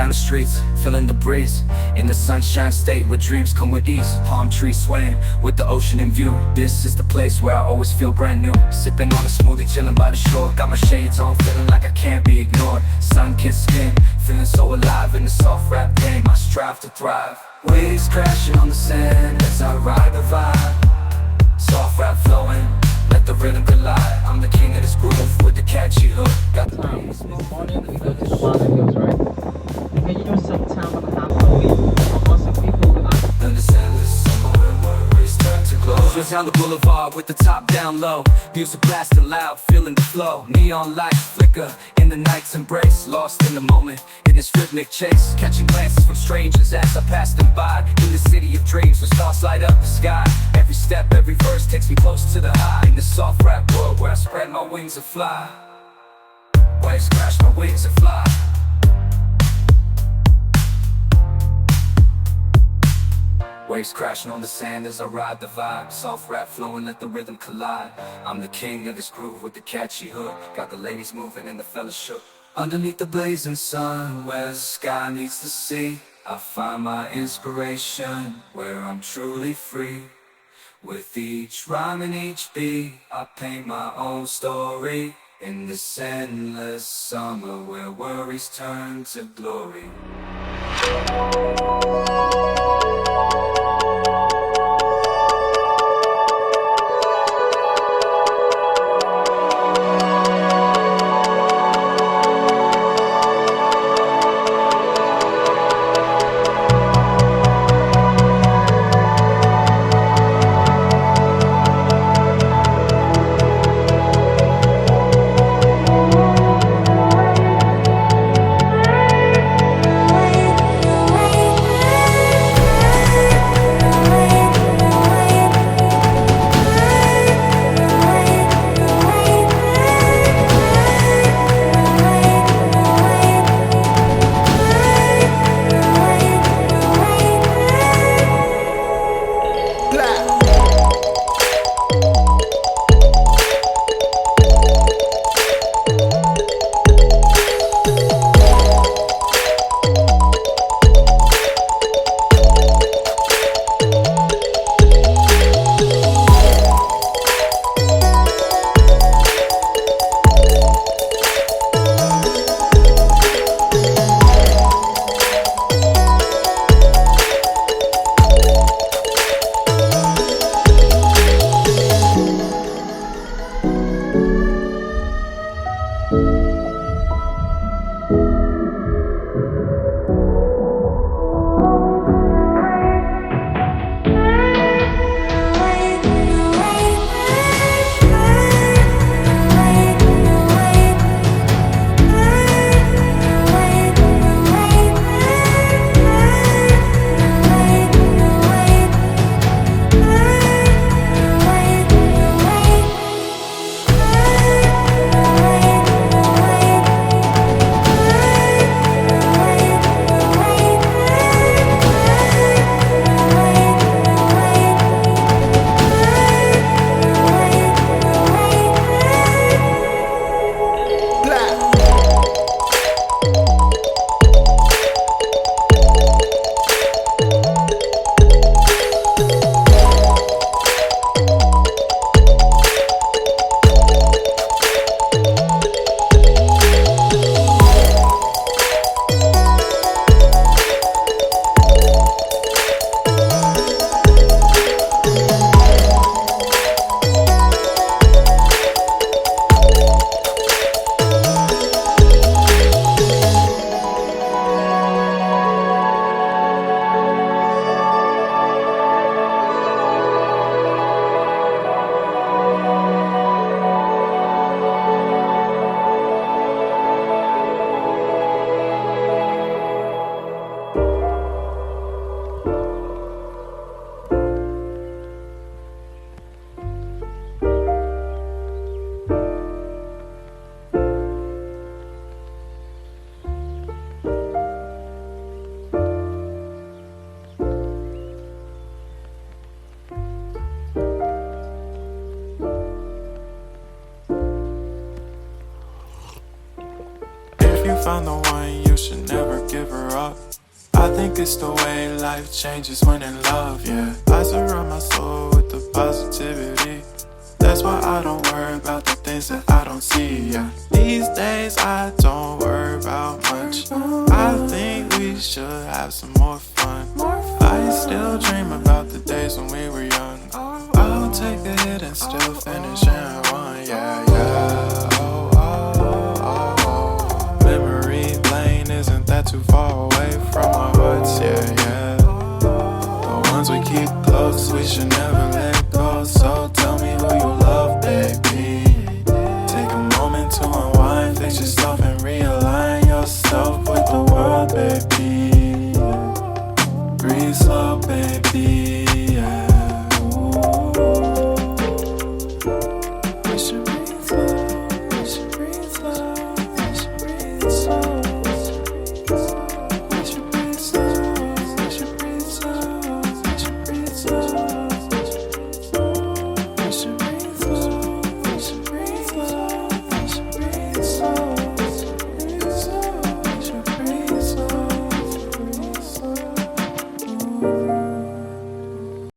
down the streets, feeling the breeze. In the sunshine state where dreams come with ease. Palm trees swaying with the ocean in view. This is the place where I always feel brand new. Sipping on a smoothie, chilling by the shore. Got my shades on, feeling like I can't be ignored. Sun-kissed skin, feeling so alive in the soft rap game. I strive to thrive. Waves crashing on the sand as I ride the vibe. Soft rap flowing, let the rhythm collide. I'm the king of this groove with the catchy hook. Got the Morning, we go to the Jardin Hills, right? Can you do some time and a half a week? Or some people like understand this summer when worries turn to glow. Just down the boulevard with the top down low. Music blasting loud, feeling the flow. Neon lights flicker in the night's embrace. Lost in the moment, in this rhythmic chase. Catching glances from strangers as I pass them by. In the city of dreams where stars light up the sky. Every step, every verse takes me close to the high. In the soft rap world where I spread my wings and fly. Waves crash, my wings and fly. Waves crashing on the sand as I ride the vibe. Soft rap flowing, let the rhythm collide. I'm the king of this groove with the catchy hook. Got the ladies moving and the fellas shook. Underneath the blazing sun, where the sky meets the sea, I find my inspiration, where I'm truly free. With each rhyme and each beat, I paint my own story. In this endless summer where worries turn to glory. If you found the one, you should never give her think it's the way life changes when in love, yeah. I surround my soul with the positivity. That's why I don't worry about the things that I don't see, yeah. These days I don't worry about much. I think we should have some more fun. I still dream about the days when we were young. I'll take a hit and still finish and run, yeah, yeah. Oh, oh, oh, oh. Memory lane isn't that too far away from our hearts, yeah, yeah. The ones we keep close, we should never let